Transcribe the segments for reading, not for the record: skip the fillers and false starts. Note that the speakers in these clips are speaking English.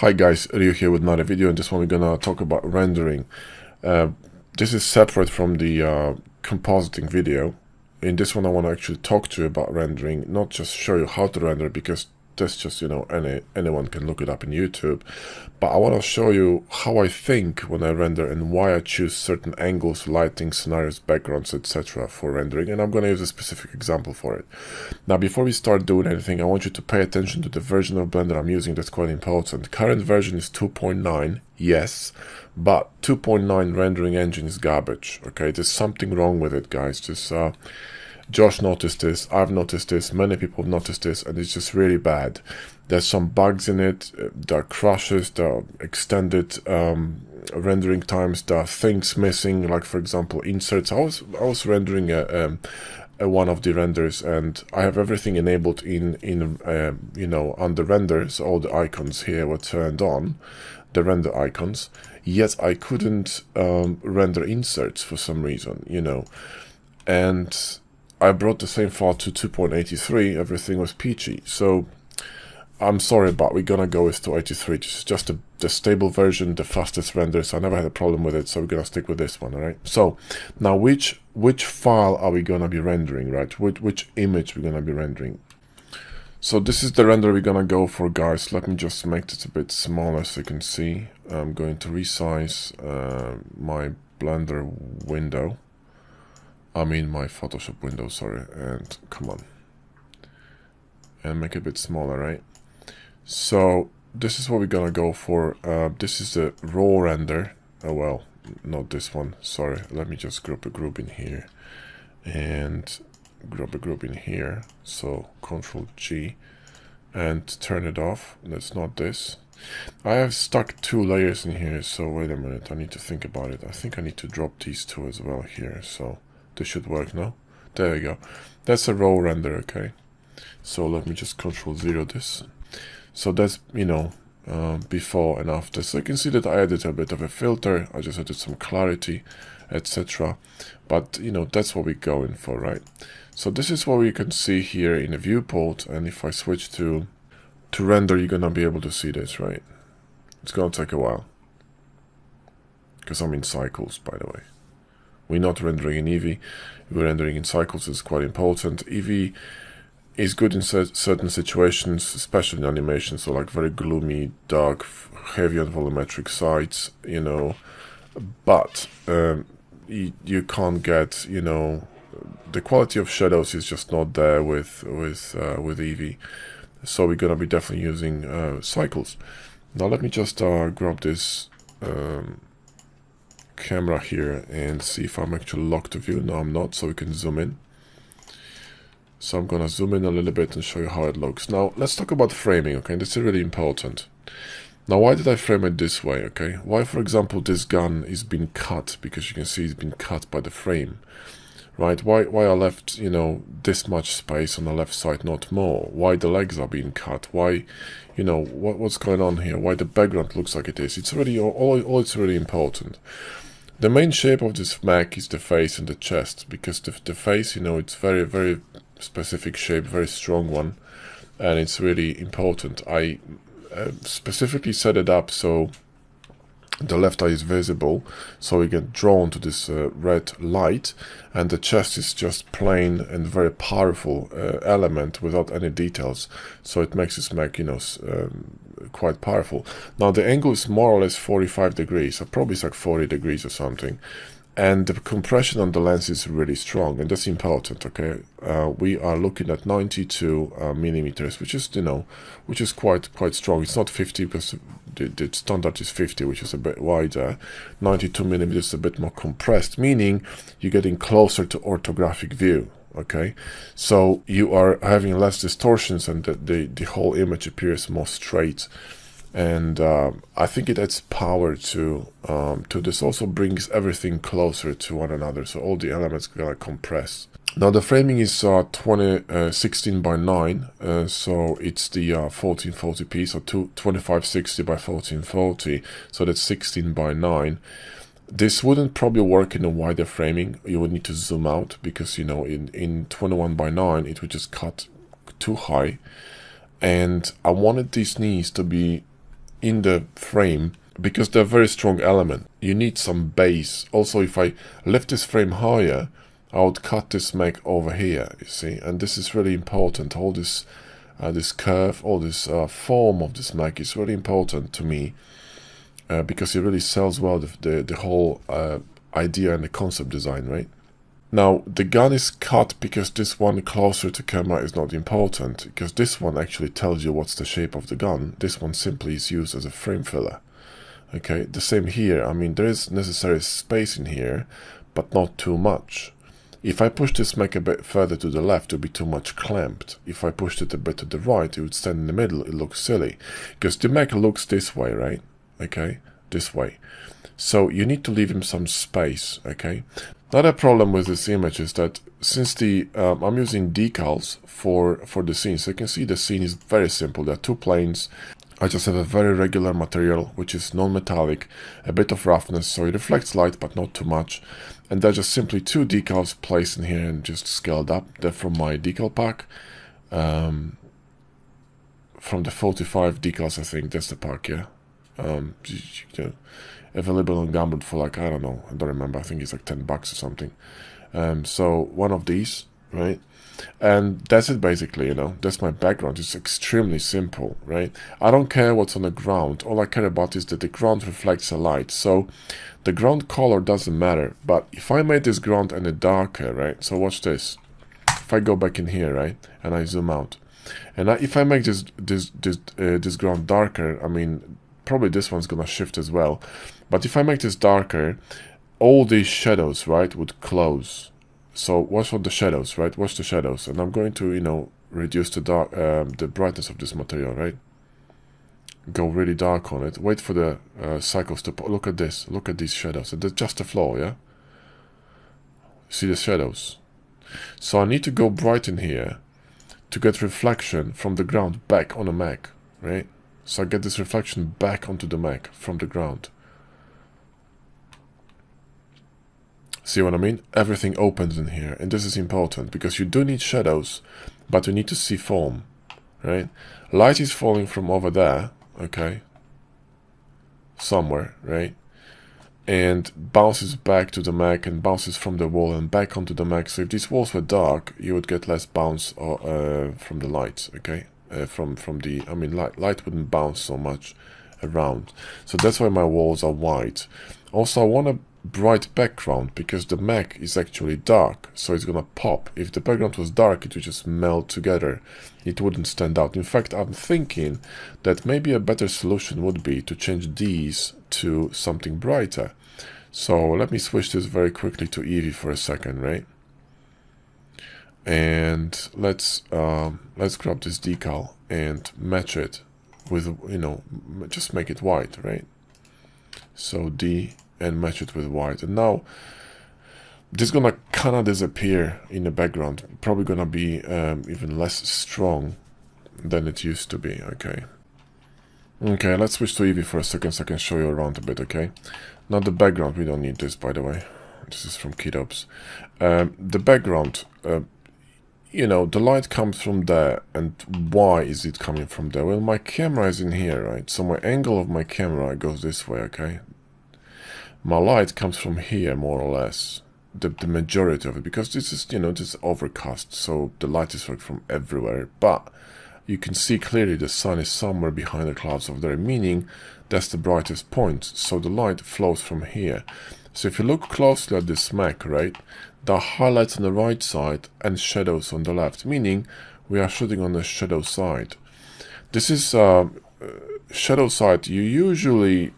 Hi guys, Ryu here with another video. In this one we're gonna talk about rendering. This is separate from the compositing video. In this one I want to actually talk to you about rendering, not just show you how to render, because that's just, you know, anyone can look it up in YouTube. But I want to show you how I think when I render and why I choose certain angles, lighting, scenarios, backgrounds, etc. for rendering. And I'm going to use a specific example for it. Now, before we start doing anything, I want you to pay attention to the version of Blender I'm using. That's quite important. Current version is 2.9, yes, but 2.9 rendering engine is garbage. Okay, there's something wrong with it, guys. Josh noticed this, I've noticed this, many people have noticed this, and it's just really bad. There's some bugs in it, there are crashes, there are extended rendering times, there are things missing, like for example inserts. I was rendering one of the renders, and I have everything enabled in you know, under renders. All the icons here were turned on, the render icons, yet I couldn't render inserts for some reason, you know. And I brought the same file to 2.83, everything was peachy. So I'm sorry, but we're gonna go with 283. It's just the stable version, the fastest render, so I never had a problem with it, so we're gonna stick with this one. All right, so now which file are we gonna be rendering, right? Which image we're gonna be rendering? So this is the render we're gonna go for, guys. Let me just make this a bit smaller so you can see. I'm going to resize my Blender window, I mean my Photoshop window, sorry, and come on, and make it a bit smaller, right? So this is what we're gonna go for. This is the raw render. Oh well, not this one, sorry. Let me just group a group in here and grab a group in here. So Control G and turn it off. That's not this. I have stuck two layers in here, so wait a minute, I need to think about it. I think I need to drop these two as well here, so this should work now. There we go. That's a raw render, okay? So let me just Control 0 this. So that's, you know, before and after. So you can see that I added a bit of a filter. I just added some clarity, etc. But, you know, that's what we're going for, right? So this is what we can see here in the viewport. And if I switch to render, you're gonna be able to see this, right? It's gonna take a while, because I'm in cycles, by the way. We're not rendering in Eevee, we're rendering in cycles. It's quite important. Eevee is good in certain situations, especially in animation, so like very gloomy, dark, heavy on volumetric sides, you know, but you can't get, you know, the quality of shadows is just not there with Eevee, so we're gonna be definitely using cycles. Now let me just grab this camera here and see if I'm actually locked to view. No, I'm not, so we can zoom in. So I'm gonna zoom in a little bit and show you how it looks. Now let's talk about framing, okay? This is really important. Now why did I frame it this way, okay? Why, for example, this gun is being cut, because you can see it's been cut by the frame, right? Why I left, you know, this much space on the left side, not more? Why the legs are being cut? Why, you know, what's going on here? Why the background looks like it is? It's really all it's really important. The main shape of this mech is the face and the chest, because the face, you know, it's very, very specific shape, very strong one, and it's really important. I specifically set it up so the left eye is visible, so we get drawn to this red light, and the chest is just plain and very powerful element without any details, so it makes this mech, you know, quite powerful. Now the angle is more or less 45 degrees, so probably it's like 40 degrees or something, and the compression on the lens is really strong, and that's important, okay? We are looking at 92 millimeters, which is, you know, which is quite strong. It's not 50, because the standard is 50, which is a bit wider. 92 millimeters is a bit more compressed, meaning you're getting closer to orthographic view, okay? So you are having less distortions, and the whole image appears more straight. And I think it adds power to this. Also brings everything closer to one another, so all the elements are gonna compress. Now the framing is 16 by 9, so it's the 1440p, so 2560 by 1440, so that's 16 by 9. This wouldn't probably work in a wider framing. You would need to zoom out, because, you know, in 21 by 9 it would just cut too high, and I wanted these knees to be in the frame because they're a very strong element. You need some base. Also, if I lift this frame higher, I would cut this mech over here, you see, and this is really important. All this this curve, all this form of this mech is really important to me because it really sells well the whole idea and the concept design, right? Now, the gun is cut because this one closer to camera is not important, because this one actually tells you what's the shape of the gun. This one simply is used as a frame filler. Okay, the same here. I mean, there is necessary space in here, but not too much. If I push this mech a bit further to the left, it would be too much clamped. If I pushed it a bit to the right, it would stand in the middle. It looks silly. Because the mech looks this way, right? Okay, this way. So you need to leave him some space, okay? Another problem with this image is that since I'm using decals for the scene, so you can see the scene is very simple. There are two planes. I just have a very regular material, which is non-metallic, a bit of roughness, so it reflects light, but not too much. And they're just simply two decals placed in here and just scaled up. They're from my decal pack. From the 45 decals, I think, that's the pack, yeah. Available on Gumroad for like, I don't know, I don't remember, I think it's like $10 or something. So one of these, right? And that's it basically, you know, that's my background. It's extremely simple, right? I don't care what's on the ground. All I care about is that the ground reflects a light. So the ground color doesn't matter. But if I made this ground any darker, right? So watch this. If I go back in here, right, and I zoom out, and if I make this ground darker, I mean, probably this one's gonna shift as well. But if I make this darker, all these shadows, right, would close. So watch on the shadows, right? Watch the shadows, and I'm going to, you know, reduce the brightness of this material, right? Go really dark on it. Wait for the cycles to look at this. Look at these shadows. And that's just the floor, yeah. See the shadows. So I need to go bright in here to get reflection from the ground back on the mech, right? So I get this reflection back onto the mech from the ground. See what I mean? Everything opens in here, and this is important because you do need shadows, but you need to see form, right? Light is falling from over there, okay? Somewhere, right? And bounces back to the mech and bounces from the wall and back onto the mech. So if these walls were dark, you would get less bounce from the light, okay? I mean, light wouldn't bounce so much around. So that's why my walls are white. Also, I want a bright background because the mech is actually dark, so it's gonna pop. If the background was dark, it would just melt together. It wouldn't stand out. In fact, I'm thinking that maybe a better solution would be to change these to something brighter. So let me switch this very quickly to Eevee for a second, right? And let's grab this decal and match it with, you know, just make it white, right? So D and match it with white. And now this is gonna kind of disappear in the background. Probably gonna be even less strong than it used to be. Okay. Okay, let's switch to Eevee for a second so I can show you around a bit, okay? Now the background, we don't need this, by the way. This is from Kidopes. The background, you know, the light comes from there, and why is it coming from there? Well, my camera is in here, right? So my angle of my camera goes this way, okay? My light comes from here, more or less. The majority of it, because this is, you know, this is overcast, so the light is from everywhere. But you can see clearly the sun is somewhere behind the clouds over there, meaning that's the brightest point. So the light flows from here. So if you look closely at this mech, right, there are highlights on the right side and shadows on the left, meaning we are shooting on the shadow side. This is shadow side. You usually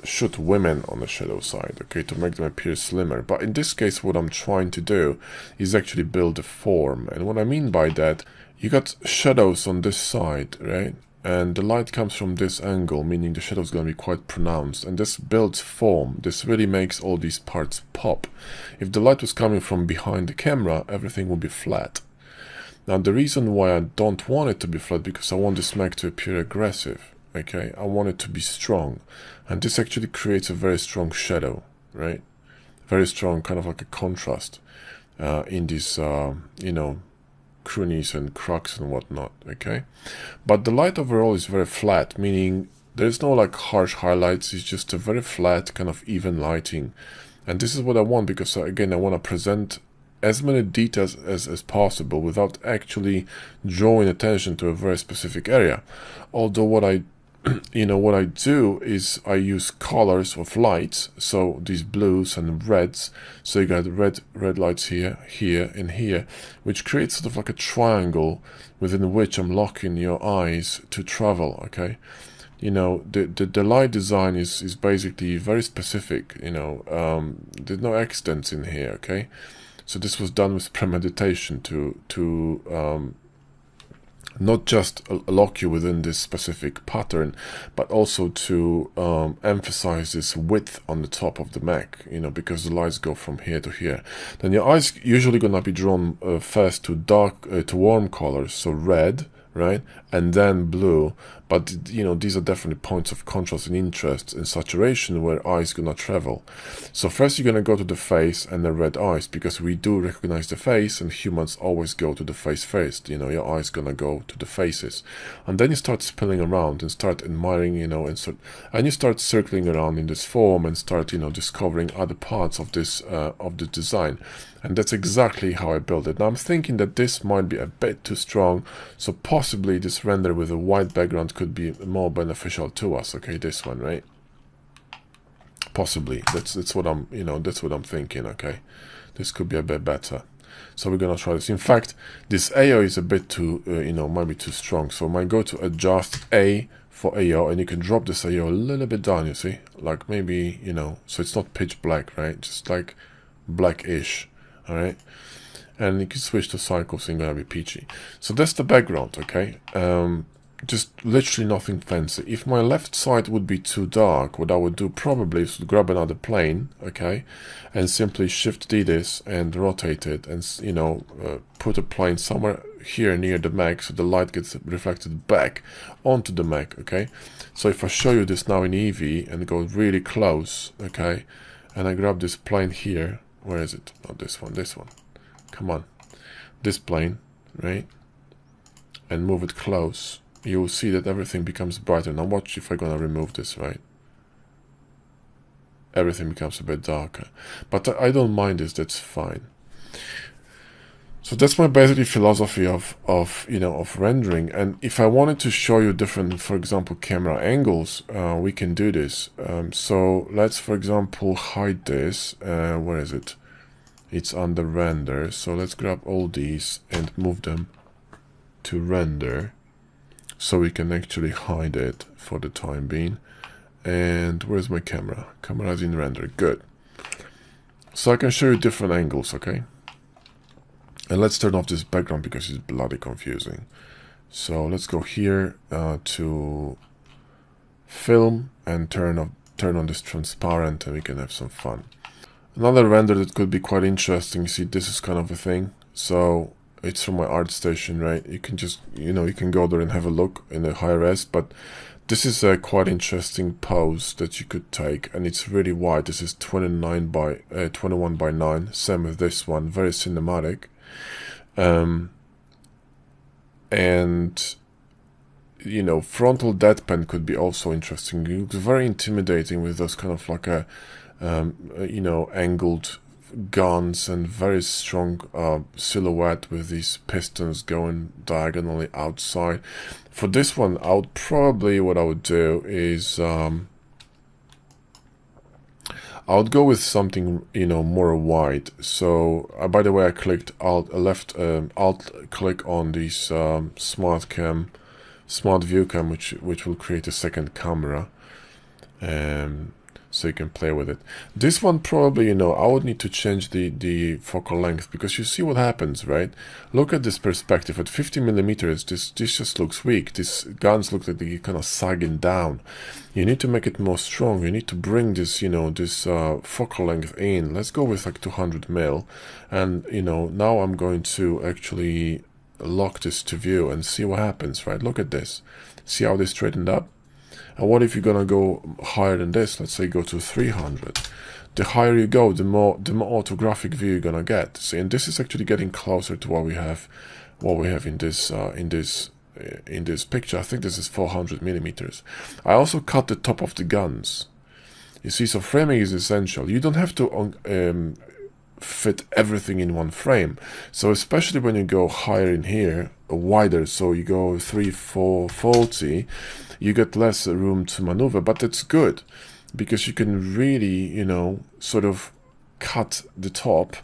shoot women on the shadow side, okay, to make them appear slimmer. But in this case, what I'm trying to do is actually build a form. And what I mean by that, you got shadows on this side, right? And the light comes from this angle, meaning the shadow is going to be quite pronounced. And this builds form. This really makes all these parts pop. If the light was coming from behind the camera, everything would be flat. Now, the reason why I don't want it to be flat, because I want this mech to appear aggressive. Okay, I want it to be strong, and this actually creates a very strong shadow, right? Very strong, kind of like a contrast in this, you know, croonies and cracks and whatnot, okay? But the light overall is very flat, meaning there's no like harsh highlights, it's just a very flat kind of even lighting. And this is what I want, because again, I want to present as many details as possible without actually drawing attention to a very specific area. Although what I what I do is I use colors of lights, so these blues and reds, so you got red lights here, here, and here, which creates sort of like a triangle within which I'm locking your eyes to travel, okay? The light design is basically very specific, there's no accidents in here, okay? So this was done with premeditation to not just lock you within this specific pattern, but also to emphasize this width on the top of the Mac, because the lights go from here to here. Then your eyes usually gonna be drawn first to to warm colors, so red, right, and then blue. But these are definitely points of contrast and interest and saturation where eyes gonna travel. So first you're gonna go to the face and the red eyes, because we do recognize the face, and humans always go to the face first. Your eyes gonna go to the faces, and then you start spinning around and start admiring, and you start circling around in this form and start discovering other parts of this of the design. And that's exactly how I built it. Now I'm thinking that this might be a bit too strong, so possibly this render with a white background could be more beneficial to us. Okay, this one, right? Possibly. That's what I'm that's what I'm thinking. Okay, this could be a bit better. So we're gonna try this. In fact, this AO is a bit too might be too strong. So I might go to adjust A for AO, and you can drop this AO a little bit down. You see, like maybe so it's not pitch black, right? Just like blackish. All right, and you can switch to cycles and gonna be peachy. So that's the background, okay? Just literally nothing fancy. If my left side would be too dark, what I would do probably is to grab another plane, okay, and simply shift D this and rotate it, and put a plane somewhere here near the Mac, so the light gets reflected back onto the Mac, okay? So if I show you this now in Eevee and go really close, okay, and I grab this plane here. Where is it? Not this one, this one. Come on. This plane, right? And move it close. You will see that everything becomes brighter. Now watch if I'm gonna remove this, right? Everything becomes a bit darker. But I don't mind this, that's fine. So that's my basically philosophy of rendering. And if I wanted to show you different, for example, camera angles, we can do this. So let's, for example, hide this. Where is it? It's under render. So let's grab all these and move them to render, so we can actually hide it for the time being. And where's my camera? Camera is in render. Good. So I can show you different angles, okay? And let's turn off this background because it's bloody confusing. So let's go here to film and turn on this transparent, and we can have some fun. Another render that could be quite interesting. You see, this is kind of a thing. So it's from my ArtStation, right? You can just you can go there and have a look in the high res, but this is a quite interesting pose that you could take, and it's really wide. This is 21 by 9. Same with this one, very cinematic. And frontal deadpan could be also interesting. It looks very intimidating with those kind of like a angled guns and very strong silhouette with these pistons going diagonally outside. For this one, what I would do is I would go with something more wide. So by the way, I clicked alt click on this smart view cam, which will create a second camera, so you can play with it. This one probably I would need to change the focal length, because you see what happens, right? Look at this perspective at 50mm. This just looks weak. These guns look like they're kind of sagging down. You need to make it more strong. You need to bring this this focal length in. Let's go with like 200mm, and now I'm going to actually lock this to view and see what happens, right? Look at this. See how they straightened up? And what if you're gonna go higher than this? Let's say go to 300. The higher you go, the more orthographic view you're gonna get. See, and this is actually getting closer to what we have what we have in this picture. I think this is 400 millimeters. I also cut the top of the guns. You see, so framing is essential. You don't have to fit everything in one frame. So especially when you go higher in here, wider, so you go 340, you get less room to maneuver, but that's good because you can really, you know, sort of cut the top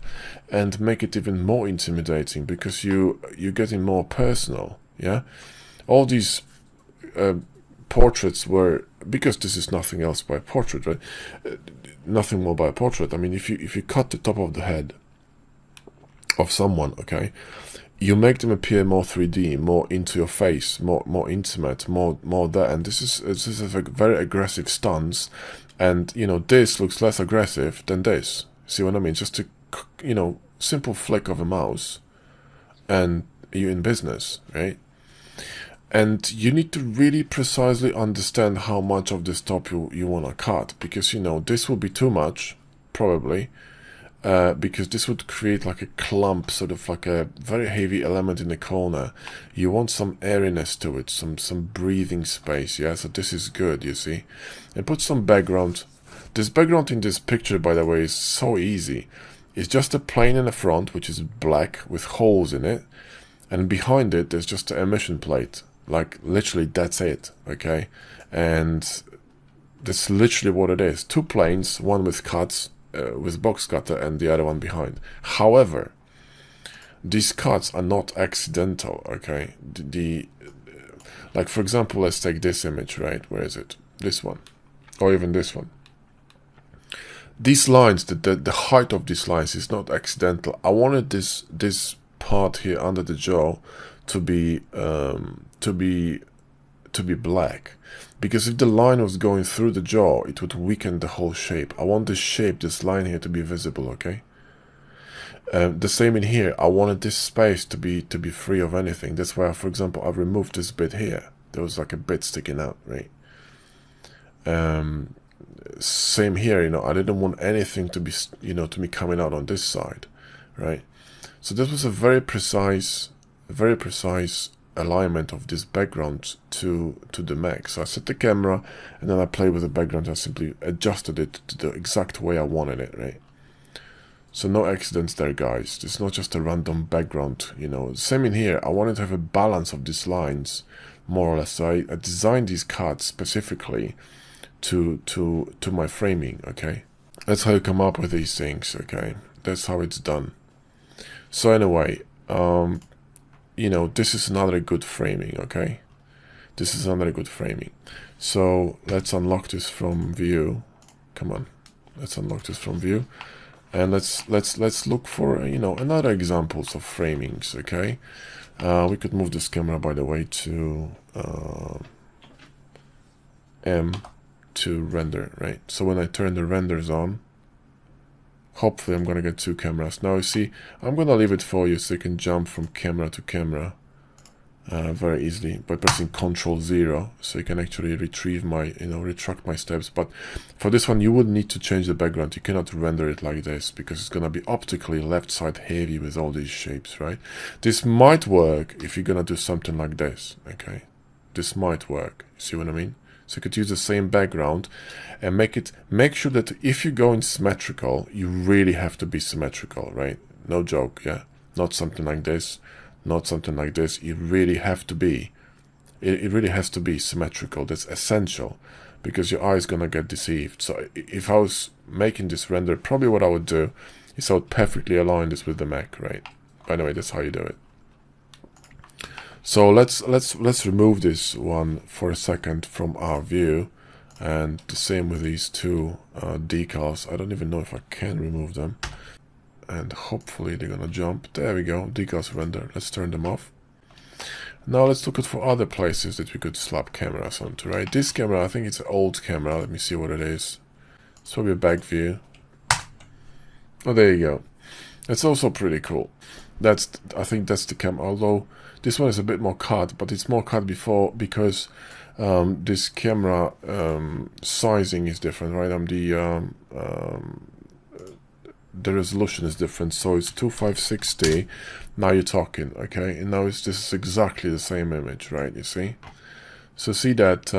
and make it even more intimidating because you're getting more personal. Yeah, all these portraits were, because this is nothing else by a portrait, right? Nothing more by a portrait. I mean, if you cut the top of the head of someone, okay, you make them appear more 3D, more into your face, more intimate, more there. And this is a very aggressive stance, and you know, this looks less aggressive than this. See what I mean? Just a, you know, simple flick of a mouse, and you're in business, right? And you need to really precisely understand how much of this top you want to cut, because you know this will be too much, probably, because this would create like a clump, sort of like a very heavy element in the corner. You want some airiness to it, some breathing space. Yeah, so this is good, you see. And put some background. This background in this picture, by the way, is so easy. It's just a plane in the front, which is black with holes in it, and behind it there's just an emission plate. Like literally that's it, okay? And that's literally what it is. Two planes, one with cuts, with box cutter, and the other one behind. However, these cuts are not accidental, okay? Like for example, let's take this image, right? Where is it? This one, or even this one. These lines, the height of these lines is not accidental. I wanted this part here under the jaw to be black, because if the line was going through the jaw, it would weaken the whole shape. I want this shape, this line here, to be visible, okay? The same in here. I wanted this space to be free of anything. That's why, for example, I removed this bit here. There was like a bit sticking out, right? Same here, you know, I didn't want anything to be, you know, to be coming out on this side, right? So this was a very precise alignment of this background to the mech. So I set the camera and then I played with the background. I simply adjusted it to the exact way I wanted it, right? So no accidents there, guys. It's not just a random background, you know. Same in here. I wanted to have a balance of these lines, more or less. So I designed these cuts specifically to my framing, okay? That's how you come up with these things, okay? That's how it's done. So anyway, you know, this is another good framing, okay? This is another good framing. So let's unlock this from view. Come on, let's unlock this from view, and let's look for, you know, another examples of framings, okay? We could move this camera, by the way, to M to render, right? So when I turn the renders on, hopefully I'm gonna get two cameras. Now you see, I'm gonna leave it for you so you can jump from camera to camera very easily by pressing Ctrl-0, so you can actually retrieve my, you know, retract my steps. But for this one, you would need to change the background. You cannot render it like this because it's gonna be optically left side heavy with all these shapes, right? This might work if you're gonna do something like this, okay? This might work. You see what I mean? So you could use the same background and make sure that if you go in symmetrical, you really have to be symmetrical, right? No joke, yeah? Not something like this, not something like this. You really have to be, it really has to be symmetrical. That's essential, because your eye is gonna get deceived. So if I was making this render, probably what I would do is I would perfectly align this with the mech, right? By the way, that's how you do it. So let's remove this one for a second from our view, and the same with these two decals. I don't even know if I can remove them, and hopefully they're gonna jump. There we go, decals render. Let's turn them off. Now let's look at for other places that we could slap cameras onto, right? This camera, I think it's an old camera. Let me see what it is. It's probably a back view. Oh, there you go. It's also pretty cool. I think that's the camera, although this one is a bit more cut, but it's more cut before because this camera the resolution is different. So it's 2560. Now you're talking, okay? And now this is exactly the same image, right? You see? So see that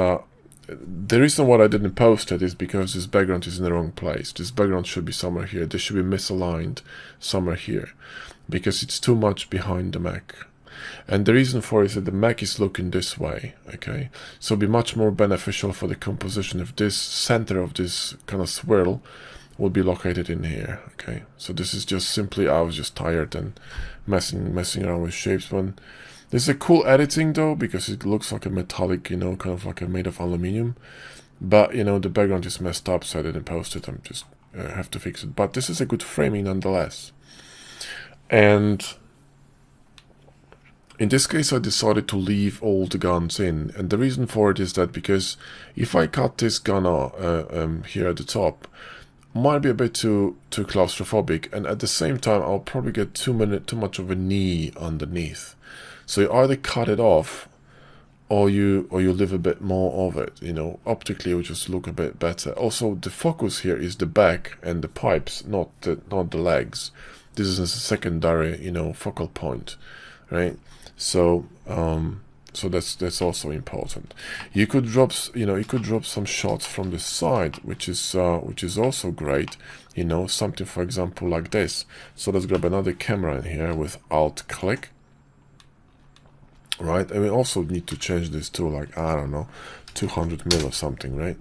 the reason why I didn't post it is because this background is in the wrong place. This background should be somewhere here. This should be misaligned somewhere here because it's too much behind the Mac. And the reason for it is that the Mac is looking this way, okay? So it'd be much more beneficial for the composition if this center of this kind of swirl will be located in here, okay? So this is just simply, I was just tired and messing around with shapes. When this is a cool editing though, because it looks like a metallic, you know, kind of like a made of aluminium. But, you know, the background is messed up, so I didn't post it. I'm just have to fix it. But this is a good framing nonetheless. And in this case, I decided to leave all the guns in. And the reason for it is that because if I cut this gun here at the top, might be a bit too claustrophobic. And at the same time, I'll probably get too much of a knee underneath. So you either cut it off, or you leave a bit more of it. You know, optically it will just look a bit better. Also, the focus here is the back and the pipes, not the legs. This is a secondary, you know, focal point, right? So so that's also important. You could drop, you know, you could drop some shots from the side, which is also great. You know, something for example like this. So let's grab another camera in here with Alt click. Right, and we also need to change this to like, I don't know, 200 mil or something, right?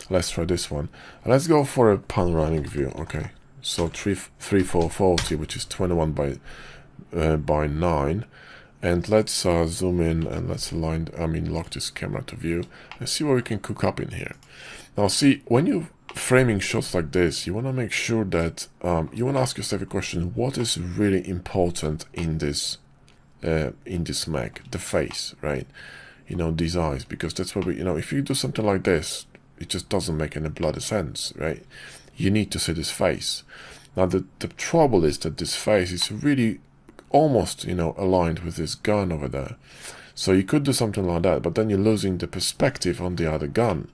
Let's try this one. And let's go for a panoramic view. Okay, so 3440, which is 21 by 9. And let's zoom in and let's lock this camera to view and see what we can cook up in here. Now see, when you're framing shots like this, you want to make sure that you want to ask yourself a question: what is really important in this Mac? The face, right? You know, these eyes, because that's what we, you know, if you do something like this, it just doesn't make any bloody sense, right? You need to see this face. Now the trouble is that this face is really almost, you know, aligned with this gun over there. So you could do something like that, but then you're losing the perspective on the other gun,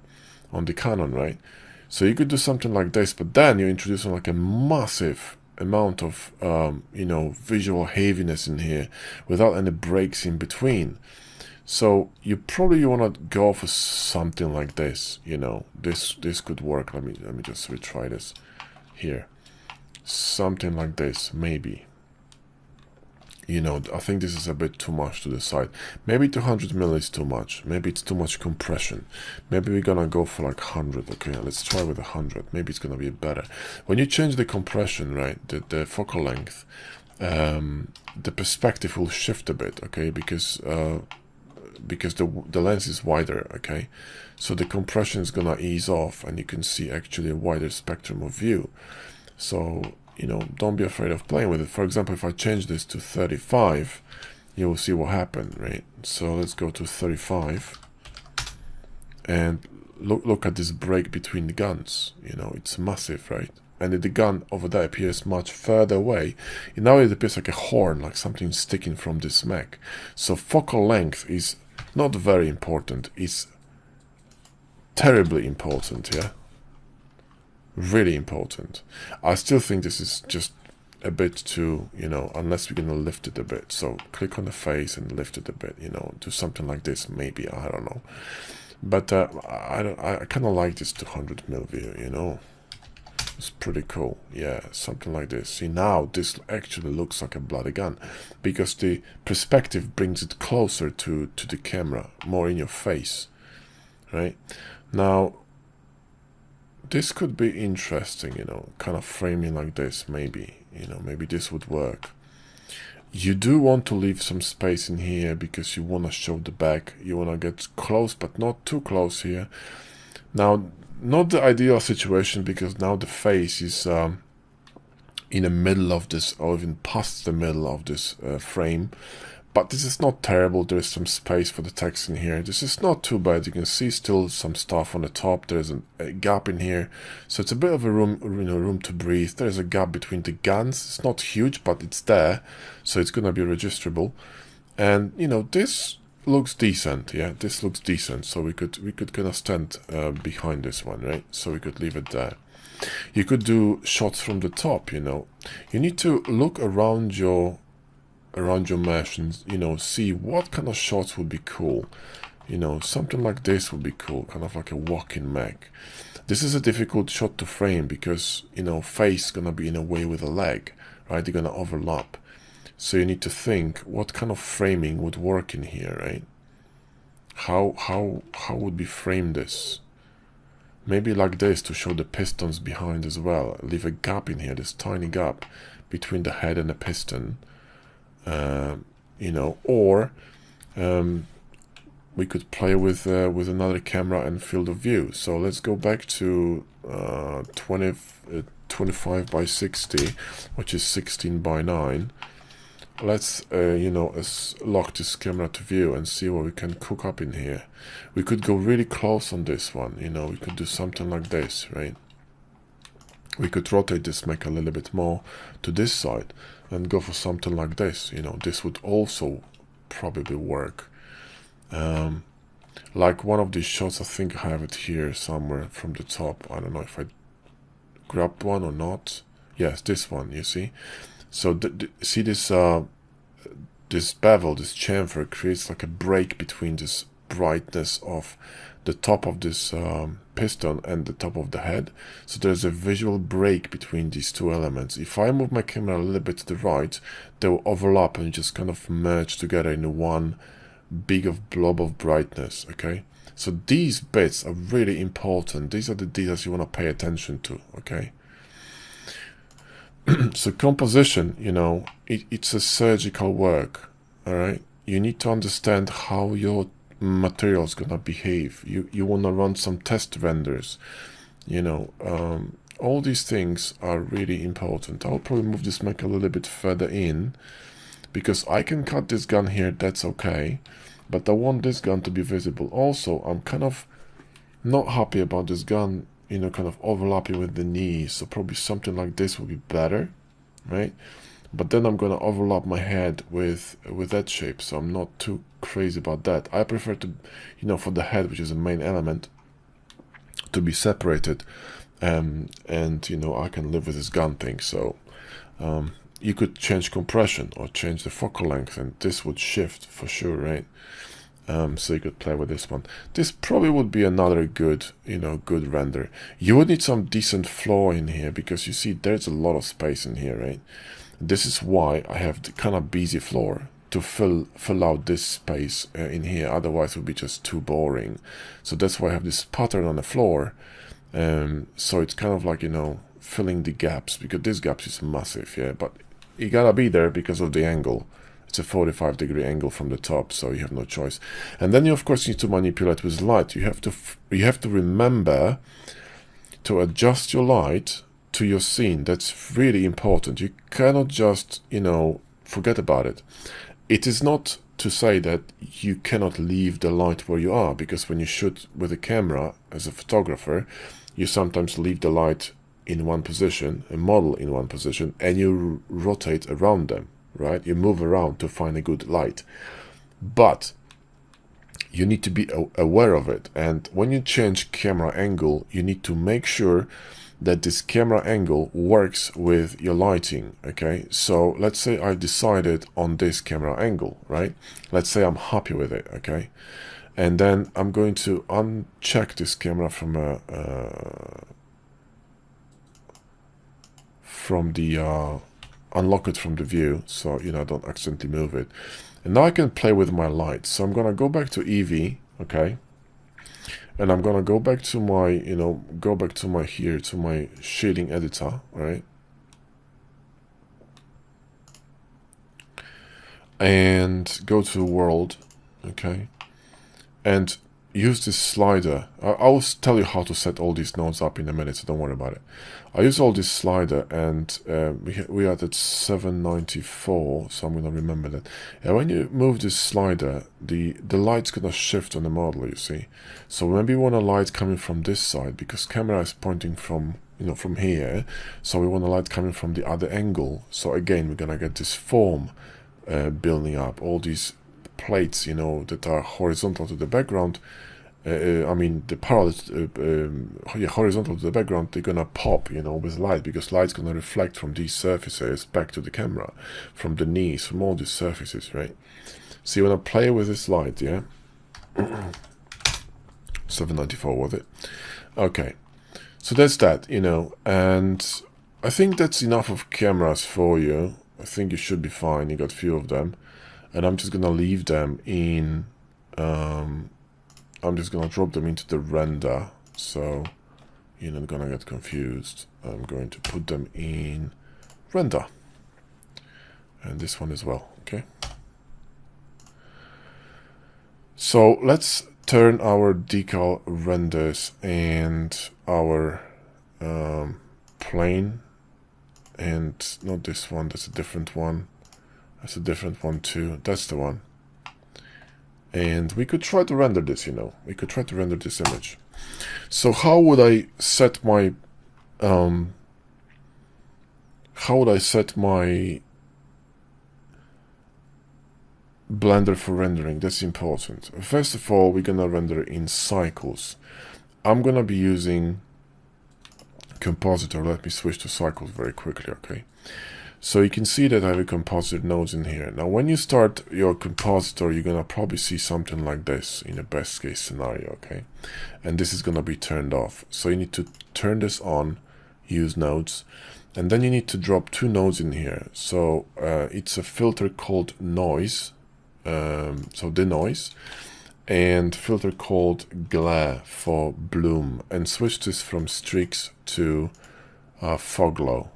on the Canon, right? So you could do something like this, but then you're introducing like a massive amount of you know, visual heaviness in here without any breaks in between. So you probably want to go for something like this. You know, this could work. Let me just retry this here. Something like this, maybe. You know, I think this is a bit too much to the side. Maybe 200 mil is too much. Maybe it's too much compression. Maybe we're gonna go for like 100. Okay, let's try with 100. Maybe it's gonna be better. When you change the compression, right, the focal length, the perspective will shift a bit. Okay, because the lens is wider. Okay, so the compression is gonna ease off, and you can see actually a wider spectrum of view. So, you know, don't be afraid of playing with it. For example, if I change this to 35, you will see what happened, right? So let's go to 35 and look at this break between the guns. You know, it's massive, right? And the gun over there appears much further away. And now it appears like a horn, like something sticking from this Mac. So focal length is not very important. It's terribly important, yeah? Really important. I still think this is just a bit too, you know, unless we're gonna lift it a bit. So click on the face and lift it a bit, you know, do something like this, maybe, I don't know. But I kind of like this 200 mil view, you know. It's pretty cool. Yeah, something like this. See, now this actually looks like a bloody gun because the perspective brings it closer to the camera, more in your face, right? Now this could be interesting, you know, kind of framing like this, maybe, you know, maybe this would work. You do want to leave some space in here because you want to show the back. You want to get close, but not too close here. Now, not the ideal situation because now the face is in the middle of this, or even past the middle of this frame. But this is not terrible. There is some space for the text in here. This is not too bad. You can see still some stuff on the top. There's a gap in here, so it's a bit of a room, you know, room to breathe. There's a gap between the guns. It's not huge, but it's there, so it's gonna be registerable. And you know, this looks decent. Yeah, this looks decent. So we could kind of stand behind this one, right? So we could leave it there. You could do shots from the top, you know. You need to look around your mesh and, you know, see what kind of shots would be cool. You know, something like this would be cool, kind of like a walking mech. This is a difficult shot to frame because, you know, face gonna be in a way with a leg, right? They're gonna overlap. So you need to think what kind of framing would work in here, right? How would we frame this? Maybe like this to show the pistons behind as well. Leave a gap in here, this tiny gap between the head and the piston. You know, or we could play with another camera and field of view. So let's go back to 25 by 60, which is 16 by 9. Let's you know, lock this camera to view and see what we can cook up in here. We could go really close on this one, you know. We could do something like this, right? We could rotate this mech a little bit more to this side and go for something like this, you know. This would also probably work. Like one of these shots, I think I have it here somewhere from the top. I don't know if I grabbed one or not. Yes, this one, you see. So see this this bevel, this chamfer creates like a break between this brightness of the top of this piston and the top of the head. So there's a visual break between these two elements. If I move my camera a little bit to the right, they will overlap and just kind of merge together in one big blob of brightness. Okay, so these bits are really important. These are the details you want to pay attention to. Okay. So composition, you know, it's a surgical work. All right, you need to understand how your material is gonna behave. You want to run some test renders, you know. All these things are really important. I'll probably move this mech a little bit further in because I can cut this gun here, that's okay, but I want this gun to be visible. Also, I'm kind of not happy about this gun, you know, kind of overlapping with the knees, so probably something like this would be better, right? But then I'm gonna overlap my head with that shape, so I'm not too crazy about that. I prefer to, you know, for the head, which is the main element, to be separated, and you know, I can live with this gun thing. So you could change compression or change the focal length, and this would shift for sure, right? So you could play with this one. This probably would be another good, you know, good render. You would need some decent floor in here because you see there's a lot of space in here, right? This is why I have the kind of busy floor to fill out this space in here. Otherwise, it would be just too boring. So that's why I have this pattern on the floor. So it's kind of like, you know, filling the gaps because this gap is massive, yeah. But you gotta be there because of the angle. It's a 45-degree angle from the top, so you have no choice. And then you of course need to manipulate with light. You have to remember to adjust your light to your scene. That's really important. You cannot just, you know, forget about it. It is not to say that you cannot leave the light where you are, because when you shoot with a camera as a photographer, you sometimes leave the light in one position, a model in one position, and you rotate around them. Right, you move around to find a good light, but you need to be aware of it. And when you change camera angle, you need to make sure that this camera angle works with your lighting. Okay, so let's say I decided on this camera angle, right? Let's say I'm happy with it. Okay, and then I'm going to uncheck this camera from unlock it from the view, so you know I don't accidentally move it. And now I can play with my lights. So I'm gonna go back to Eevee, okay, and I'm gonna go back to my, you know, here to my shading editor, right, and go to world, okay, and use this slider. I'll tell you how to set all these nodes up in a minute, so don't worry about it. I use all this slider, and we are at 794, so I'm gonna remember that. And when you move this slider, the light's gonna shift on the model, you see. So maybe we want a light coming from this side because camera is pointing from, you know, from here. So we want a light coming from the other angle. So again, we're gonna get this form building up, all these plates, you know, that are horizontal to the background, I mean the parallel, horizontal to the background, they're gonna pop, you know, with light, because light's gonna reflect from these surfaces back to the camera, from the knees, from all these surfaces, right? So you wanna play with this light, yeah. 794 was it? Okay, so that's that, you know, and I think that's enough of cameras for you. I think you should be fine. You got a few of them, and I'm just gonna leave them in. I'm just gonna drop them into the render, so you're not gonna get confused. I'm going to put them in render, and this one as well. Okay. So let's turn our decal renders and our plane, and not this one, that's a different one. That's a different one too. That's the one. And we could try to render this, you know. We could try to render this image. So how would I set my Blender for rendering? That's important. First of all, we're gonna render in cycles. I'm gonna be using compositor. Let me switch to cycles very quickly, okay? So you can see that I have a compositor nodes in here. Now when you start your compositor, you're gonna probably see something like this in a best case scenario, okay? And this is gonna be turned off. So you need to turn this on, use nodes, and then you need to drop two nodes in here. So it's a filter called noise, so denoise, and filter called glare for bloom, and switch this from streaks to fog glow.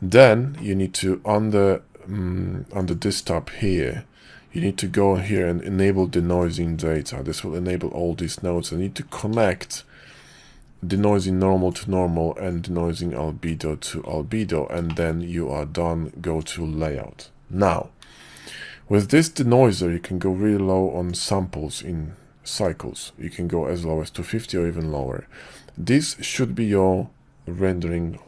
Then you need to, on the desktop here, you need to go here and enable denoising data. This will enable all these nodes. I need to connect denoising normal to normal and denoising albedo to albedo, and then you are done. Go to layout. Now, with this denoiser, you can go really low on samples in cycles. You can go as low as 250 or even lower. This should be your rendering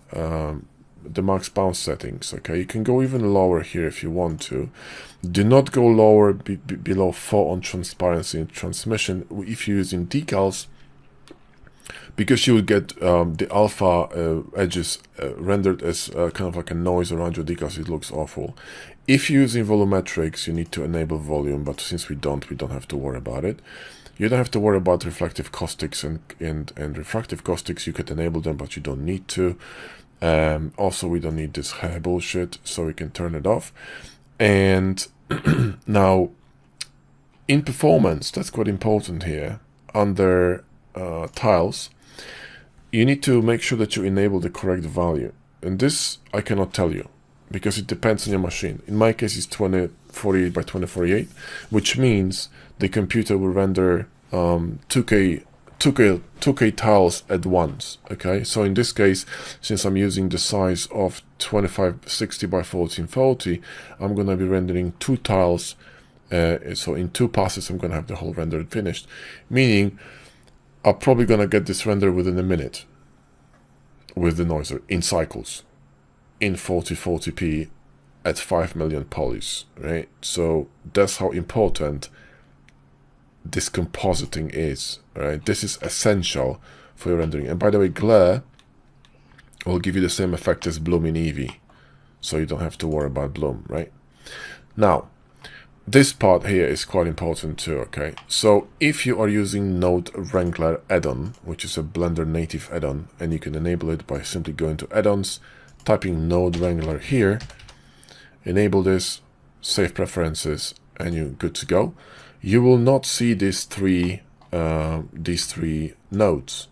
the max bounce settings. Okay, you can go even lower here if you want to. Do not go lower below 4 on transparency and transmission if you're using decals, because you will get the alpha edges rendered as kind of like a noise around your decals. It looks awful. If you're using volumetrics, you need to enable volume, but since we don't have to worry about it. You don't have to worry about reflective caustics and refractive caustics. You could enable them, but you don't need to. Also, we don't need this hair bullshit, so we can turn it off. And now, in performance, that's quite important here. Under tiles, you need to make sure that you enable the correct value. And this I cannot tell you, because it depends on your machine. In my case, it's 2048 by 2048, which means the computer will render 2K tiles at once. Okay, so in this case, since I'm using the size of 2560 by 1440, I'm gonna be rendering 2 tiles. So in 2 passes, I'm gonna have the whole render finished, meaning I'm probably gonna get this render within a minute with the noiser in cycles, in 4040p at 5 million polys, right? So that's how important this compositing is, right? This is essential for your rendering. And by the way, glare will give you the same effect as bloom in Eevee, so you don't have to worry about bloom, right? Now, this part here is quite important too, okay? So if you are using Node Wrangler add-on, which is a Blender native add-on, and you can enable it by simply going to add-ons, typing Node Wrangler here, enable this, save preferences, and you're good to go. You will not see these three nodes.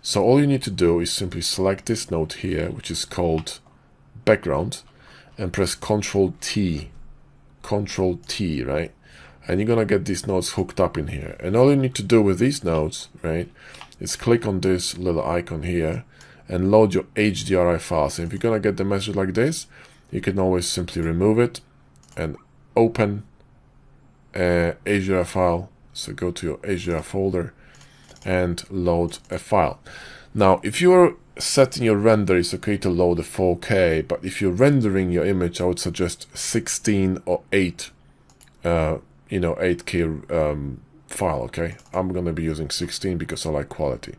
So all you need to do is simply select this node here, which is called background, and press Ctrl T, right? And you're gonna get these nodes hooked up in here. And all you need to do with these nodes, right, is click on this little icon here and load your HDRI files. And if you're gonna get the message like this, you can always simply remove it and open HDRI file. So go to your HDRI folder and load a file. Now, if you're setting your render, it's okay to load a 4K, but if you're rendering your image, I would suggest 16 or 8, 8K file, okay? I'm gonna be using 16 because I like quality.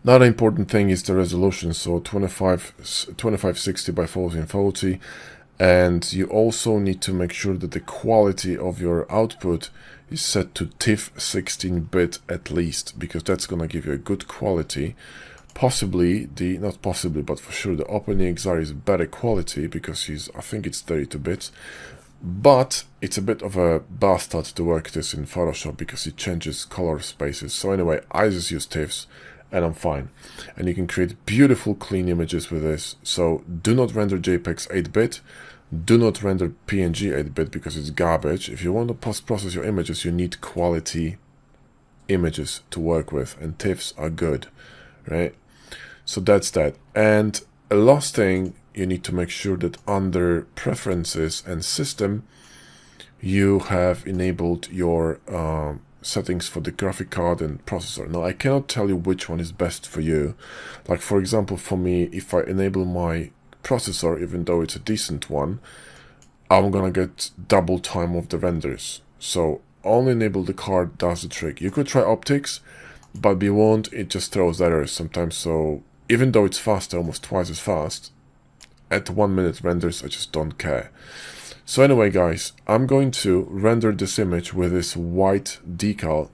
Another important thing is the resolution, so 2560 by 1440, and you also need to make sure that the quality of your output is set to TIFF 16-bit at least, because that's gonna give you a good quality. Possibly not possibly, but for sure the OpenEXR is better quality because I think it's 32 bits, but it's a bit of a bastard to work this in Photoshop because it changes color spaces. So anyway, I just use TIFFs and I'm fine. And you can create beautiful clean images with this. So do not render JPEGs 8-bit. Do not render PNG 8-bit because it's garbage. If you want to post-process your images, you need quality images to work with, and TIFFs are good, right? So that's that. And a last thing, you need to make sure that under Preferences and System, you have enabled your settings for the graphic card and processor. Now, I cannot tell you which one is best for you. Like, for example, for me, if I enable my processor, even though it's a decent one, I'm gonna get double time of the renders. So only enable the card does the trick. You could try optics, but be warned, it just throws errors sometimes. So even though it's faster, almost twice as fast, at 1 minute renders, I just don't care. So anyway, guys, I'm going to render this image with this white decal,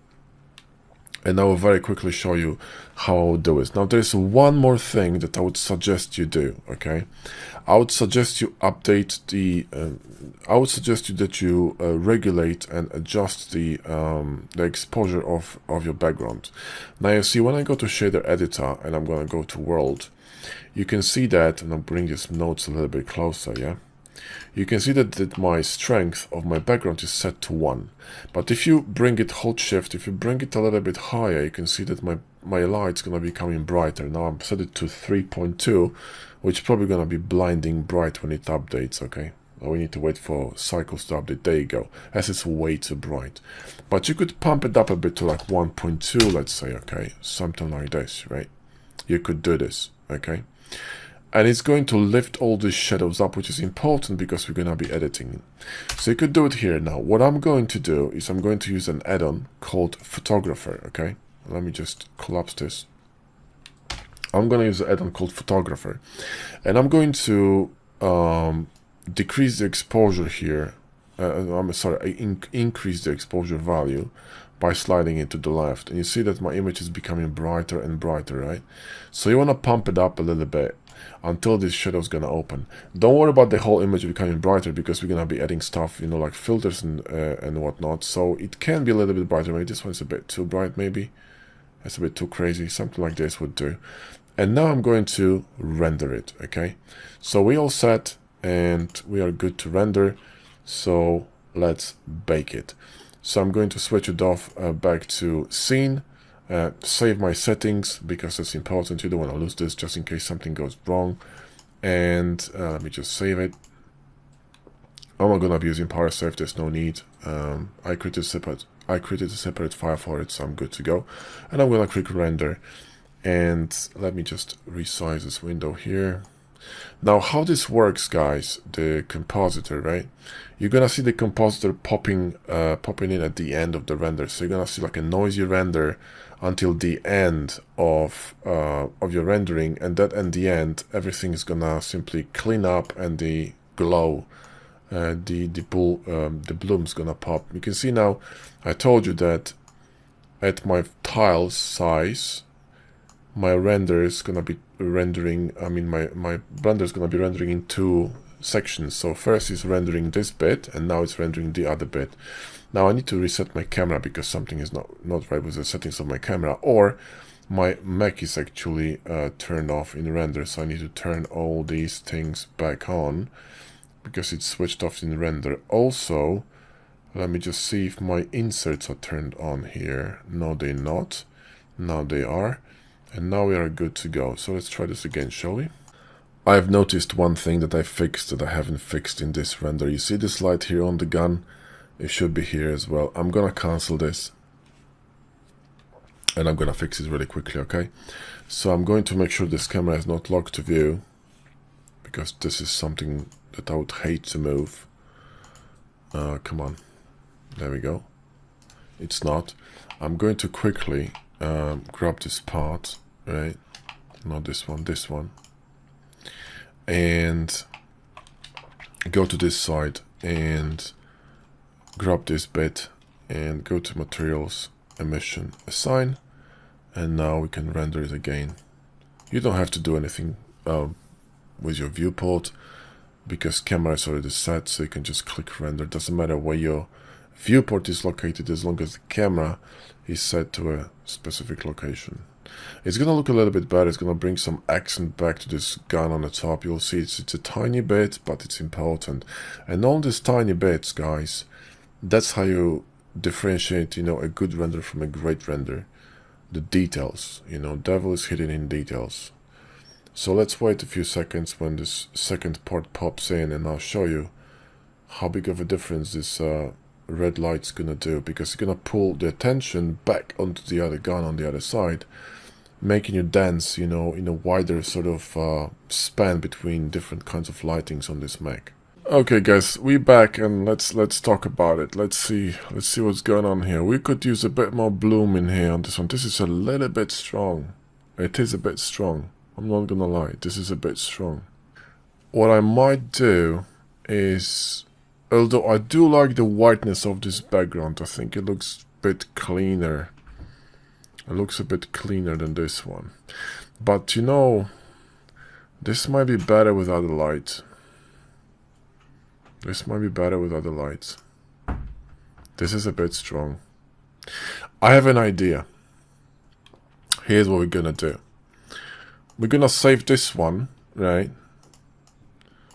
and I will very quickly show you how I would do it. Now, there's one more thing that I would suggest you do, okay? I would suggest you update the, I would suggest you that you regulate and adjust the exposure of your background. Now, you see, when I go to Shader Editor, and I'm going to go to World, you can see that, and I'll bring these notes a little bit closer, yeah? You can see that my strength of my background is set to 1. But if you bring it, hold shift, if you bring it a little bit higher, you can see that my light's going to be becoming brighter. Now I'm set it to 3.2, which is probably going to be blinding bright when it updates, okay? We need to wait for cycles to update. There you go, as it's way too bright. But you could pump it up a bit to like 1.2, let's say, okay? Something like this, right? You could do this, okay? And it's going to lift all these shadows up, which is important because we're going to be editing. So you could do it here. Now, what I'm going to do is I'm going to use an add-on called Photographer, okay? Let me just collapse this. I'm going to use an add-on called Photographer. And I'm going to decrease the exposure here. Increase the exposure value by sliding it to the left. And you see that my image is becoming brighter and brighter, right? So you want to pump it up a little bit until this shadow is going to open. Don't worry about the whole image becoming brighter because we're going to be adding stuff, you know, like filters and whatnot. So it can be a little bit brighter. Maybe this one's a bit too bright, maybe. That's a bit too crazy. Something like this would do. And now I'm going to render it, okay? So we all set and we are good to render. So let's bake it. So I'm going to switch it off back to scene. Save my settings because it's important. You don't want to lose this just in case something goes wrong. And let me just save it. I'm not gonna be using PowerSave. There's no need. I created a separate file for it, so I'm good to go. And I'm gonna click render. And let me just resize this window here. Now, how this works, guys, the compositor, right? You're gonna see the compositor popping in at the end of the render. So you're gonna see like a noisy render until the end of your rendering, and that at the end, everything is gonna simply clean up, and the glow, the bloom's gonna pop. You can see now, I told you that at my tile size, my render is gonna be rendering, I mean my Blender is gonna be rendering in 2 sections. So first is rendering this bit, and now it's rendering the other bit. Now I need to reset my camera because something is not right with the settings of my camera, or my Mac is actually turned off in render, so I need to turn all these things back on because it's switched off in render. Also, let me just see if my inserts are turned on here. No, they're not. Now they are. And now we are good to go. So let's try this again, shall we? I've noticed one thing that I fixed that I haven't fixed in this render. You see this light here on the gun? It should be here as well. I'm gonna cancel this. And I'm gonna fix it really quickly, okay? So I'm going to make sure this camera is not locked to view, because this is something that I would hate to move. Come on. There we go. It's not. I'm going to quickly grab this part, right? Not this one, and go to this side and grab this bit and go to materials, emission, assign, and now we can render it again. You don't have to do anything with your viewport because camera is already set, so you can just click render. Doesn't matter where your viewport is located as long as the camera is set to a specific location. It's gonna look a little bit better. It's gonna bring some accent back to this gun on the top. You'll see it's a tiny bit, but it's important. And all these tiny bits, guys, that's how you differentiate, a good render from a great render. The details, devil is hidden in details. So let's wait a few seconds when this second part pops in, and I'll show you how big of a difference this red light's gonna do, because it's gonna pull the attention back onto the other gun on the other side, making you dance, in a wider sort of span between different kinds of lightings on this mech. Okay, guys, we're back, and let's talk about it. Let's see what's going on here. We could use a bit more bloom in here on this one. This is a little bit strong. It is a bit strong. I'm not gonna lie. This is a bit strong. What I might do is, although I do like the whiteness of this background, I think it looks a bit cleaner. It looks a bit cleaner than this one. But this might be better without the light. This might be better with other lights. This is a bit strong. I have an idea. Here's what we're gonna do. We're gonna save this one, right?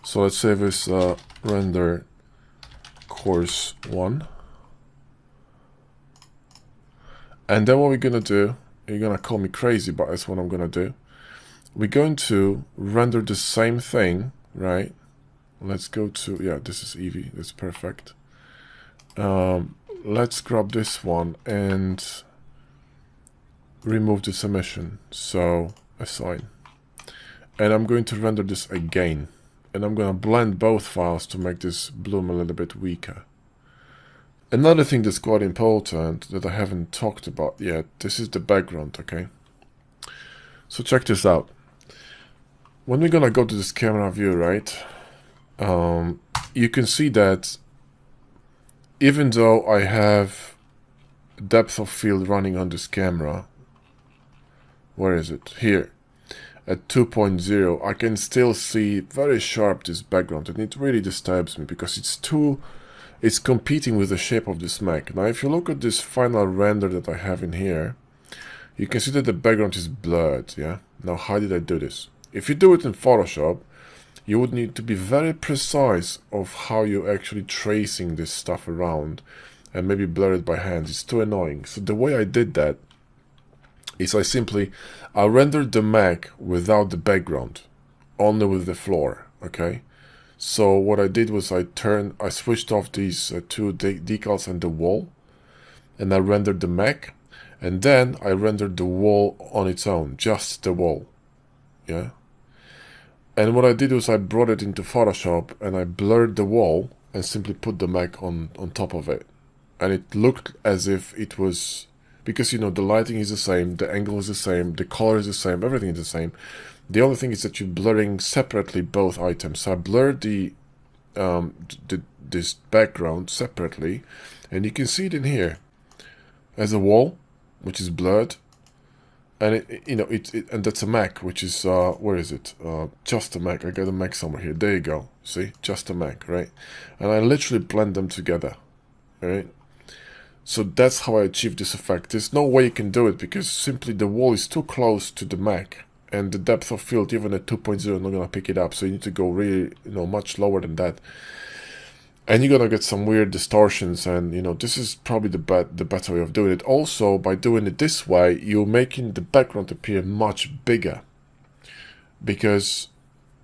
So let's save this render course 1. And then what we're gonna do, you're gonna call me crazy, but that's what I'm gonna do. We're going to render the same thing, right? Let's go to, yeah, this is Eevee, that's perfect. Let's grab this one and remove this emission, so assign. And I'm going to render this again. And I'm going to blend both files to make this bloom a little bit weaker. Another thing that's quite important that I haven't talked about yet, this is the background, okay? So check this out. When we're going to go to this camera view, right? You can see that even though I have depth of field running on this camera, where is it? Here, at 2.0, I can still see very sharp this background, and it really disturbs me because it's competing with the shape of this mech. Now, if you look at this final render that I have in here, you can see that the background is blurred, yeah? Now, how did I do this? If you do it in Photoshop, you would need to be very precise of how you're actually tracing this stuff around and maybe blur it by hand. It's too annoying. So the way I did that is I rendered the mech without the background, only with the floor, okay? So what I did was I switched off these two decals and the wall, and I rendered the mech, and then I rendered the wall on its own, just the wall, yeah? And what I did was I brought it into Photoshop and I blurred the wall and simply put the mech on top of it. And it looked as if it was, because the lighting is the same, the angle is the same, the color is the same, everything is the same. The only thing is that you're blurring separately both items. So I blurred this background separately, and you can see it in here as a wall, which is blurred. And and that's a mech, which is where is it? Just a mech. I got a mech somewhere here. There you go. See, just a mech, right? And I literally blend them together, right? So that's how I achieve this effect. There's no way you can do it because simply the wall is too close to the mech, and the depth of field, even at 2.0, is not gonna pick it up. So you need to go really, much lower than that. And you're gonna get some weird distortions, and this is probably the better way of doing it. Also, by doing it this way, you're making the background appear much bigger, because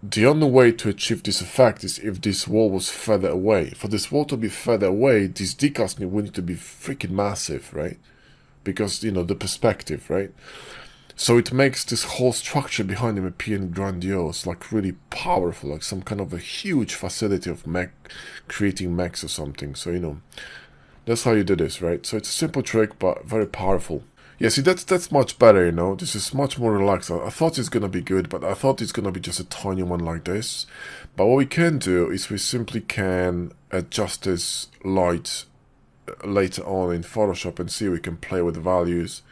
the only way to achieve this effect is if this wall was further away. For this wall to be further away, these decals would need to be freaking massive, right? Because the perspective, right? So it makes this whole structure behind him appear grandiose, like really powerful, like some kind of a huge facility of creating mechs or something. So, That's how you do this, right? So it's a simple trick, but very powerful. Yeah, see, that's much better, you know. This is much more relaxed. I thought it's gonna be good, but I thought it's gonna be just a tiny one like this. But what we can do is we simply can adjust this light later on in Photoshop and see we can play with the values,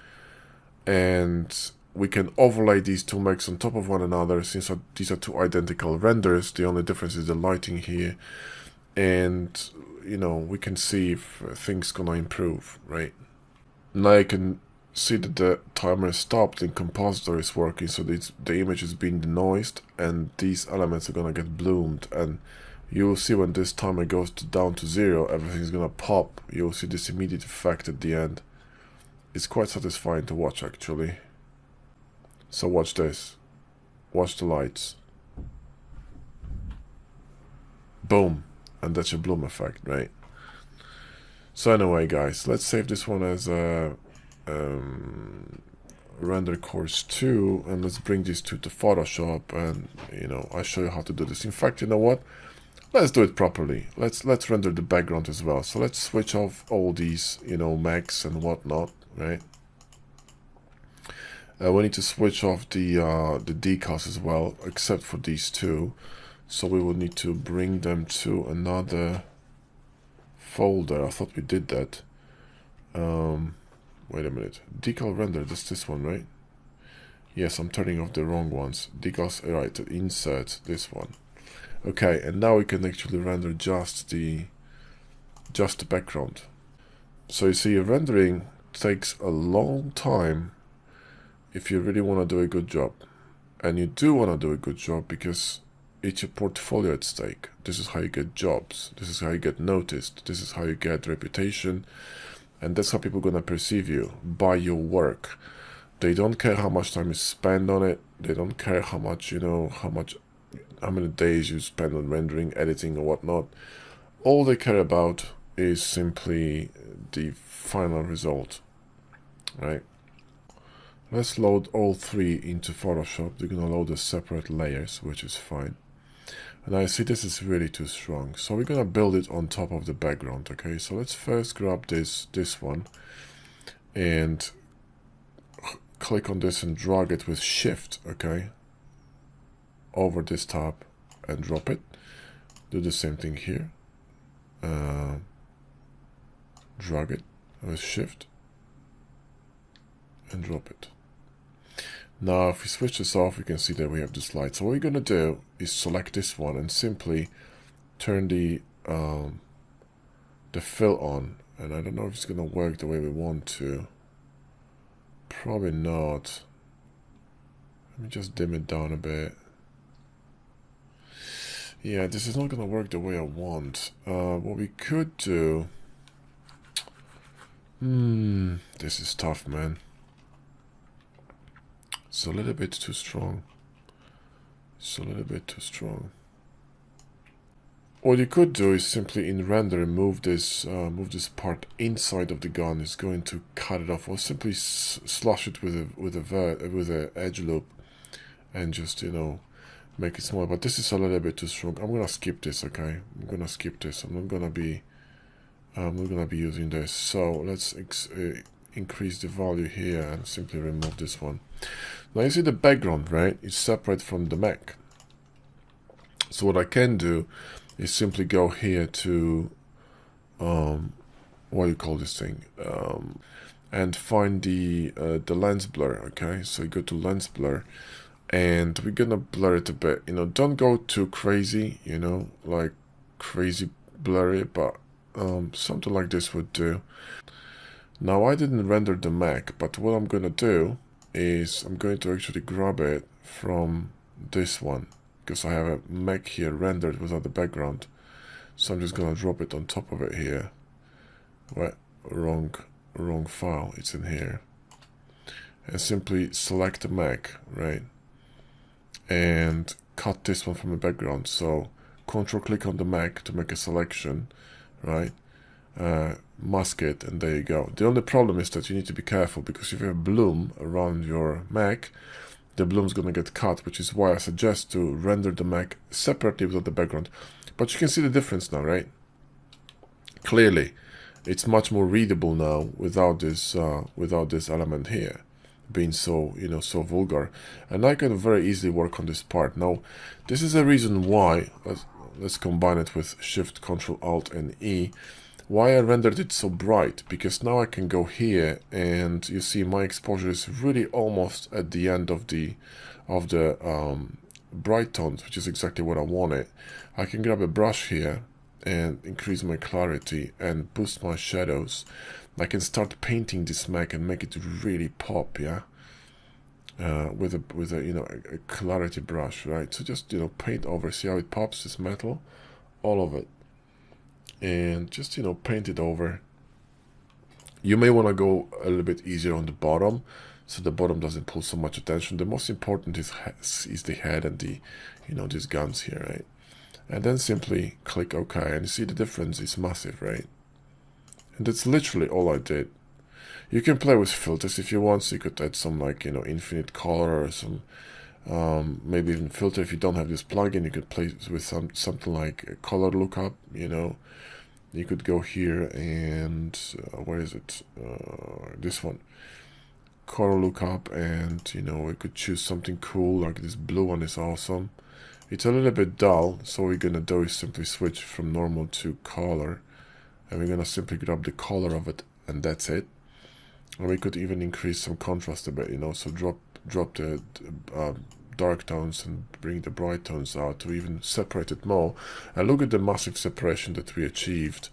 and we can overlay these two makes on top of one another. Since these are two identical renders, the only difference is the lighting here, and you know, we can see if things gonna improve, right? Now you can see that the timer is stopped and compositor is working, so the image is being denoised and these elements are gonna get bloomed, and you will see when this timer goes down to 0, everything's gonna pop. You'll see this immediate effect at the end. It's quite satisfying to watch, actually. So watch this. Watch the lights. Boom. And that's your bloom effect, right? So anyway, guys, let's save this one as a render course 2, and let's bring these two to Photoshop, and you know, I'll show you how to do this. In fact, you know what? Let's do it properly. Let's render the background as well. So let's switch off all these, you know, max and whatnot, right? We need to switch off the decals as well, except for these two. So we will need to bring them to another folder. I thought we did that. Wait a minute. Decal render, that's this one, right? Yes, I'm turning off the wrong ones. Decals, right, insert this one. Okay, and now we can actually render just the background. So you see, rendering takes a long time if you really want to do a good job. And you do want to do a good job because it's your portfolio at stake. This is how you get jobs. This is how you get noticed. This is how you get reputation. And that's how people are going to perceive you, by your work. They don't care how much time you spend on it. They don't care how much, you know, how many days you spend on rendering, editing, or whatnot. All they care about is simply the final result, right? Let's load all three into Photoshop. They're going to load as separate layers, which is fine. And I see this is really too strong, so we're going to build it on top of the background. Okay, so let's first grab this one and click on this and drag it with Shift, okay, over this tab and drop it. Do the same thing here. Drag it with Shift and drop it. Now if we switch this off, we can see that we have this light. So what we're going to do is select this one and simply turn the fill on. And I don't know if it's going to work the way we want to. Probably not. Let me just dim it down a bit. Yeah, this is not going to work the way I want. What we could do... this is tough, man. It's a little bit too strong. It's a little bit too strong. What you could do is simply in render move this part inside of the gun. Is going to cut it off, or simply slash it with a edge loop, and just, you know, make it smaller. But this is a little bit too strong. I'm gonna skip this. Okay, I'm gonna skip this. I'm not gonna be using this. So let's increase the value here and simply remove this one. Now you see the background, right? It's separate from the mech. So what I can do is simply go here to what do you call this thing, and find the lens blur. Okay, so you go to lens blur, and we're gonna blur it a bit. You know, don't go too crazy, you know, like crazy blurry, but something like this would do. Now I didn't render the mech, but what I'm gonna do is I'm going to actually grab it from this one, because I have a mech here rendered without the background. So I'm just gonna drop it on top of it here. What? Wrong file. It's in here. And simply select the mech, right? And cut this one from the background. So control click on the mech to make a selection, right? Mask it, and there you go. The only problem is that you need to be careful, because if you have bloom around your mech, the bloom's gonna get cut, which is why I suggest to render the mech separately without the background. But you can see the difference now, right? Clearly. it's much more readable now without this element here being so, you know, so vulgar. And I can very easily work on this part. Now this is a reason why, let's combine it with Shift, Control, Alt and E, why I rendered it so bright, because now I can go here and you see my exposure is really almost at the end of the bright tones, which is exactly what I wanted. I can grab a brush here and increase my clarity and boost my shadows. I can start painting this mech and make it really pop, yeah, with a you know, a clarity brush, right? So just, you know, paint over, see how it pops, this metal, all of it, and just, you know, paint it over. You may want to go a little bit easier on the bottom, so the bottom doesn't pull so much attention. The most important is the head and the, you know, these guns here, right? And then simply click OK, and you see the difference is massive, right? And that's literally all I did. You can play with filters if you want, so you could add some, like, you know, infinite color or some maybe even filter. If you don't have this plugin, you could play with something like a color lookup, you know. You could go here and where is it? This one, color lookup, and you know, we could choose something cool, like this blue one is awesome. It's a little bit dull, so what we're gonna do is simply switch from normal to color, and we're gonna simply grab the color of it, and that's it. And we could even increase some contrast a bit, you know, so drop the dark tones and bring the bright tones out to even separate it more. And look at the massive separation that we achieved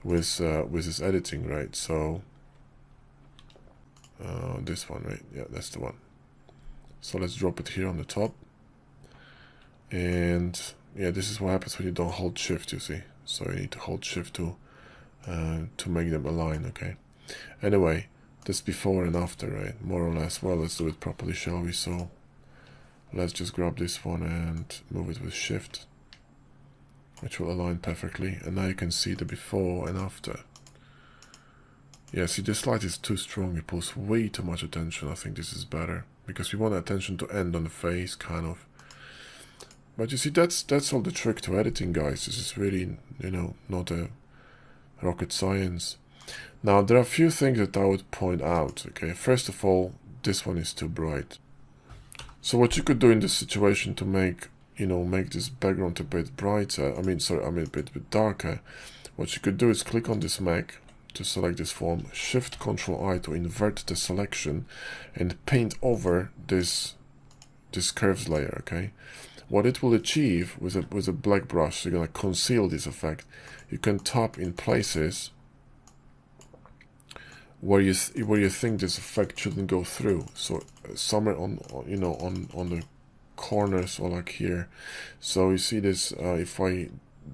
with this editing, right? So this one, right? Yeah, that's the one. So let's drop it here on the top. And yeah, this is what happens when you don't hold Shift, you see. So you need to hold Shift to make them align, okay? Anyway, this before and after, right? More or less. Well, let's do it properly, shall we? So let's just grab this one and move it with Shift, which will align perfectly. And now you can see the before and after. Yeah, see, this light is too strong. It pulls way too much attention. I think this is better, because we want attention to end on the face, kind of. But you see, that's all the trick to editing, guys. This is really, you know, not a rocket science. Now, there are a few things that I would point out, okay? First of all, this one is too bright. So what you could do in this situation to make, you know, make this background a bit brighter, a bit darker, what you could do is click on this mech to select this form, Shift Control I to invert the selection, and paint over this curves layer, okay? What it will achieve with a black brush, you're gonna conceal this effect. You can tap in places where you think this effect shouldn't go through. So somewhere on, you know, on the corners, or like here. So you see this, if I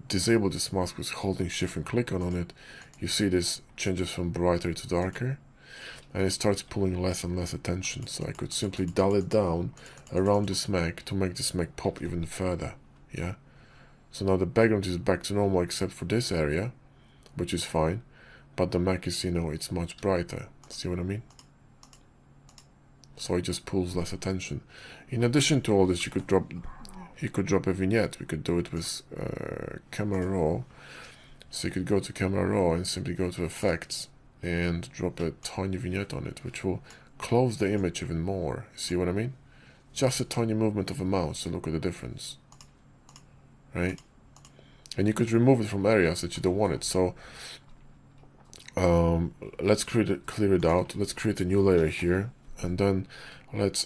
disable this mask with holding Shift and click on it, you see this changes from brighter to darker, and it starts pulling less and less attention. So I could simply dull it down around this mech to make this mech pop even further, yeah? So now the background is back to normal except for this area, which is fine, but the mech is, you know, it's much brighter. See what I mean? So it just pulls less attention. In addition to all this, you could drop a vignette. We could do it with Camera Raw. So you could go to Camera Raw and simply go to Effects and drop a tiny vignette on it, which will close the image even more. See what I mean? Just a tiny movement of a mouse, so look at the difference, right? And you could remove it from areas that you don't want it. So let's clear it out. Let's create a new layer here, and then let's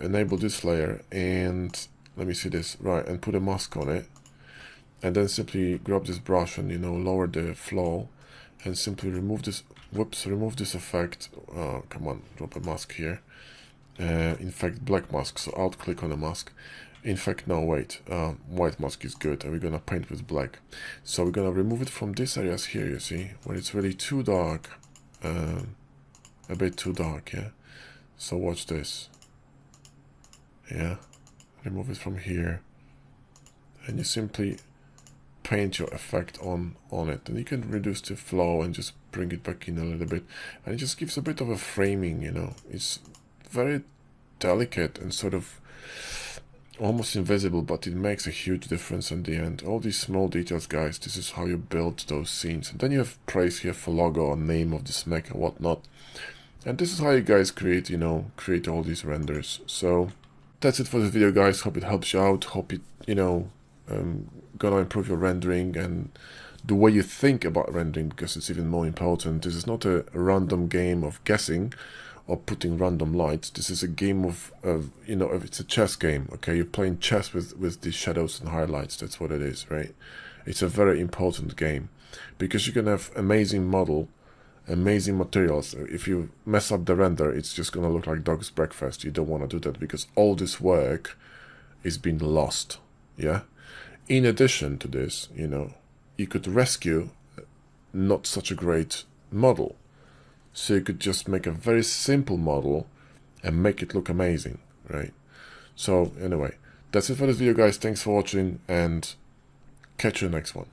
enable this layer, and let me see this, right, and put a mask on it, and then simply grab this brush and, you know, lower the flow, and simply remove this, remove this effect. Come on, drop a mask here. In fact, black mask, so I'll click on the mask. In fact, no, wait, white mask is good, and we're gonna paint with black. So we're gonna remove it from these areas here, you see, when it's really too dark, a bit too dark, yeah? So watch this, yeah? Remove it from here, and you simply paint your effect on it, and you can reduce the flow and just bring it back in a little bit, and it just gives a bit of a framing, you know? It's very delicate and sort of almost invisible, but it makes a huge difference in the end. All these small details, guys, this is how you build those scenes. And then you have praise here for logo or name of this mech and whatnot. And this is how you guys create, create all these renders. So that's it for this video, guys. Hope it helps you out. Hope it, gonna improve your rendering and the way you think about rendering, because it's even more important. This is not a random game of guessing or putting random lights. This is a game of it's a chess game. Okay, you're playing chess with the shadows and highlights. That's what it is, right? It's a very important game because you can have amazing model, amazing materials. If you mess up the render, it's just gonna look like dog's breakfast. You don't want to do that because all this work is being lost. Yeah. In addition to this, you could rescue not such a great model. So you could just make a very simple model and make it look amazing, right? So anyway, that's it for this video, guys. Thanks for watching and catch you in the next one.